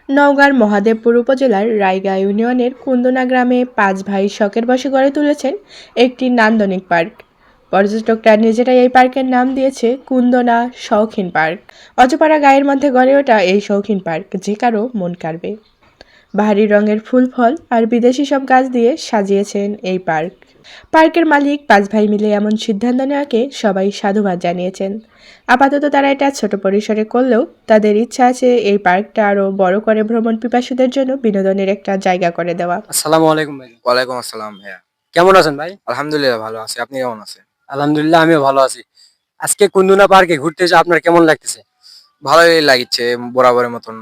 নওগাঁর মহাদেবপুর উপজেলার রায়গা ইউনিয়নের কুন্দনা গ্রামে ৫ ভাই শখের বশে গড়ে তুলেছেন একটি নান্দনিক পার্ক। পর্যটকরা নিজেরাই এই পার্কের নাম দিয়েছে কুন্দনা শৌখিন পার্ক। অজপাড়া গায়ের মধ্যে গড়ে ওঠা এই শৌখিন পার্ক যে কারো মন কাড়বে। বাহারি রঙের ফুল ফল আর বিদেশি সব গাছ দিয়ে সাজিয়েছেন এই পার্ক। পার্কের মালিক ৫ ভাই মিলে এমন সিদ্ধান্ত নেওয়াকে সবাই সাধুবাদ জানিয়েছেন। আপাতত তারা এটা ছোট পরিসরে করলেও তাদের ইচ্ছা আছে এই পার্কটা আরও বড় করে ভ্রমণ পিপাসুদের জন্য বিনোদনের একটা জায়গা করে দেওয়া। আসসালামু আলাইকুম ভাই। ওয়ালাইকুম আসসালাম ভাইয়া। কেমন আছেন ভাই? আলহামদুলিল্লাহ ভালো আছি। আপনি কেমন আছেন? আলহামদুলিল্লাহ আমিও ভালো আছি। আজকে কুন্দনা পার্কে ঘুরতে এসে আপনার কেমন লাগতেছে? ভালোই লাগছে, বরাবরের মতন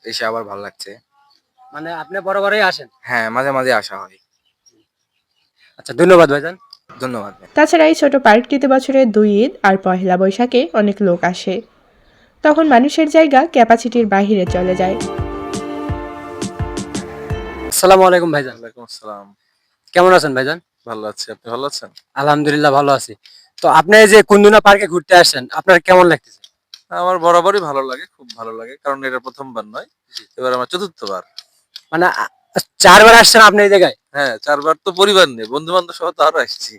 এসে আবার ভালো লাগছে। মানে আপনি বরাবরই আসেন? হ্যাঁ, মাঝে, মাঝে আসা হয়। আচ্ছা, ধন্যবাদ ভাইজান। ধন্যবাদ ভাই। তাছাড়া এই ছোট পার্কটিতে বছরে ২ ঈদ আর পহেলা বৈশাখে অনেক লোক আসে। তখন মানুষের জায়গা ক্যাপাসিটির বাহিরে চলে যায়। আসসালামু আলাইকুম ভাইজান। ওয়ালাইকুম আসসালাম। কেমন আছেন ভাইজান? ভালো আছি। আপনি ভালো আছেন? আলহামদুলিল্লাহ ভালো আছি। তো আপনি এই যে কুন্দনা পার্কে ঘুরতে আসছেন, আপনার কেমন লাগতেছে? আমার বরাবরই ভালো লাগে, খুব ভালো লাগে। কারণ এটা ১ম বার নয়। এবার আমার ৪র্থ বার। মানে ৪ বার আসছেন আপনি এই জায়গায়? হ্যাঁ, ৪ বার তো পরিবার নিয়ে, বন্ধু-বান্ধব সহ তো আরো আসছি।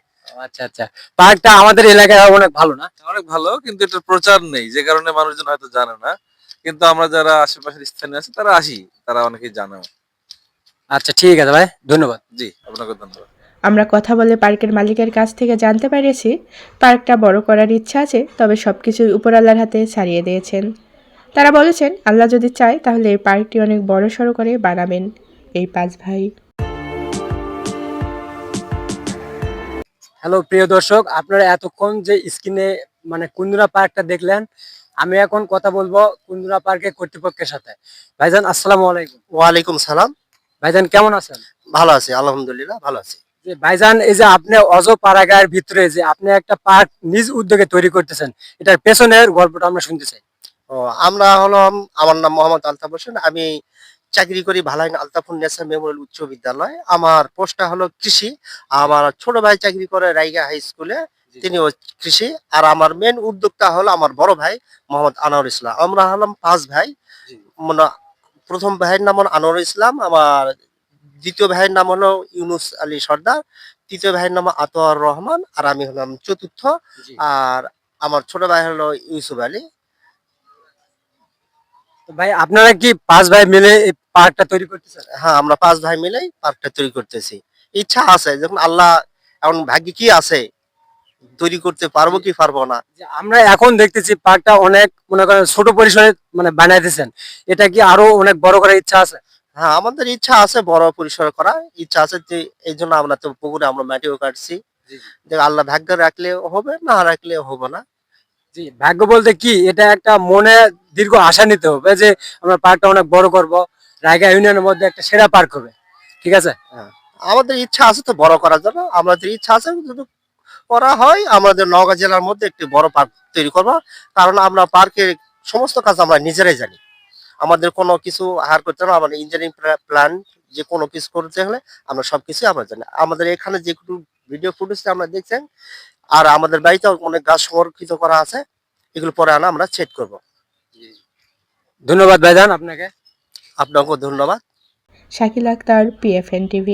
আচ্ছা, আচ্ছা। পার্কটা আমাদের এলাকায় অনেক ভালো না? অনেক ভালো, কিন্তু এটার প্রচার নেই। যে কারণে মানুষজন হয়তো জানে না। কিন্তু আমরা যারা আশেপাশের স্থানীয় আছি তারা আসি। তারা অনেকেই জানেও। আচ্ছা, ঠিক আছে ভাই। ধন্যবাদ। জি, আপনাকে ধন্যবাদ। আমরা কথা বলে পার্কের মালিকের কাছ থেকে জানতে পেরেছি পার্কটা বড় করার ইচ্ছা আছে, তবে সবকিছুই উপরওয়ালার হাতে ছাড়িয়ে দিয়েছেন। তারা বলেছেন আল্লাহ যদি চায় তাহলে এই পার্কটি অনেক বড়সড় করে বানাবেন এই ৫ ভাই। হ্যালো প্রিয় দর্শক, আপনারা এতক্ষণ যে স্ক্রিনে মানে কুন্দুরা পার্কটা দেখলেন, আমি এখন কথা বলবো কুন্দুরা পার্কের কর্তৃপক্ষের সাথে। ভাইজান আসসালামু আলাইকুম। ওয়ালাইকুম সালাম। ভাইজান কেমন আছেন? ভালো আছি, আলহামদুলিল্লাহ ভালো আছি। যে ভাইজান, এই যে আপনি অজপাড়াগাঁয়ের ভিতরে যে আপনি একটা পার্ক নিজ উদ্যোগে তৈরি করতেছেন, এটার পেছনের গল্পটা আমরা শুনতে চাই। ও আমরা হলাম, আমার নাম মোহাম্মদ আলতাফ হোসেন। আমি চাকরি করি ভালাইন আলতাফুন নেসা মেমোরিয়াল উচ্চ বিদ্যালয়। আমার পোস্টটা হলো কৃষি। আমার ছোট ভাই চাকরি করে রাইগা হাই স্কুলে, তিনিও কৃষি। আর আমার মেন উদ্যোক্তা হলো আমার বড় ভাই মোহাম্মদ আনোয়ার ইসলাম। আমরা হলাম ৫ ভাই। মানে প্রথম ভাইয়ের নাম হলো আনোয়ার ইসলাম, আমার দ্বিতীয় ভাইয়ের নাম হলো ইউনুস আলী সর্দার, তৃতীয় ভাইয়ের নাম আতোয়ার রহমান, আর আমি হলাম চতুর্থ। আর আমার ছোট ভাই হলো ইউসুফ আলী। তো ভাই আপনারা কি ৫ ভাই মিলে এই পার্কটা তৈরি করতেছেন? হ্যাঁ, আমরা ৫ ভাই মিলেই পার্কটা তৈরি করতেছি। ইচ্ছা আছে, যখন আল্লাহ এখন ভাগ্যে কি আছে, তৈরি করতে পারবো কি পারবো না। যে আমরা এখন দেখতেছি পার্কটা অনেক মনে করেন ছোট পরিসরে মানে বানাইতেছেন, এটা কি আরো অনেক বড় করার ইচ্ছা আছে? হ্যাঁ, আমাদের ইচ্ছা আছে বড় পরিসরে করা ইচ্ছা আছে, যে এই জন্য আমরা তো পুকুরে আমরা মাটিও কাটছি। যে আল্লাহ ভাগ্য রাখলে হবে, না রাখলে হবে না। জি, ভাগ্য বলতে কি, এটা একটা মনে দীর্ঘ আশা নিতে হবে যে আমরা পার্কটা অনেক বড় করব, রায়গা ইউনিয়নের মধ্যে একটা সেরা পার্ক হবে। ঠিক আছে? হ্যাঁ, আমাদের ইচ্ছা আছে তো বড় করার জন্য। আমাদের ইচ্ছা আছে যদি করা হয়, আমাদের নওগাঁ জেলার মধ্যে একটি বড় পার্ক তৈরি করবো। কারণ আমরা পার্কের সমস্ত কাজ আমরা নিজেরাই জানি। আমাদের কোনো কিছু হায়ার করতে হবে না। আমাদের ইঞ্জিনিয়ারিং প্ল্যান যে কোনো কিছু করতে হলে আমরা সবকিছু আমরা জানি। আমাদের এখানে যে ভিডিও ফুটেজ আমরা দেখছেন, আর আমাদের বাড়িতেও অনেক গাছ সংরক্ষিত করা আছে। এগুলো পরে আনা আমরা চেক করব। ধন্যবাদ ভাইজান আপনাকে। আপনাকেও ধন্যবাদ। Shakil Akter, PFN TV।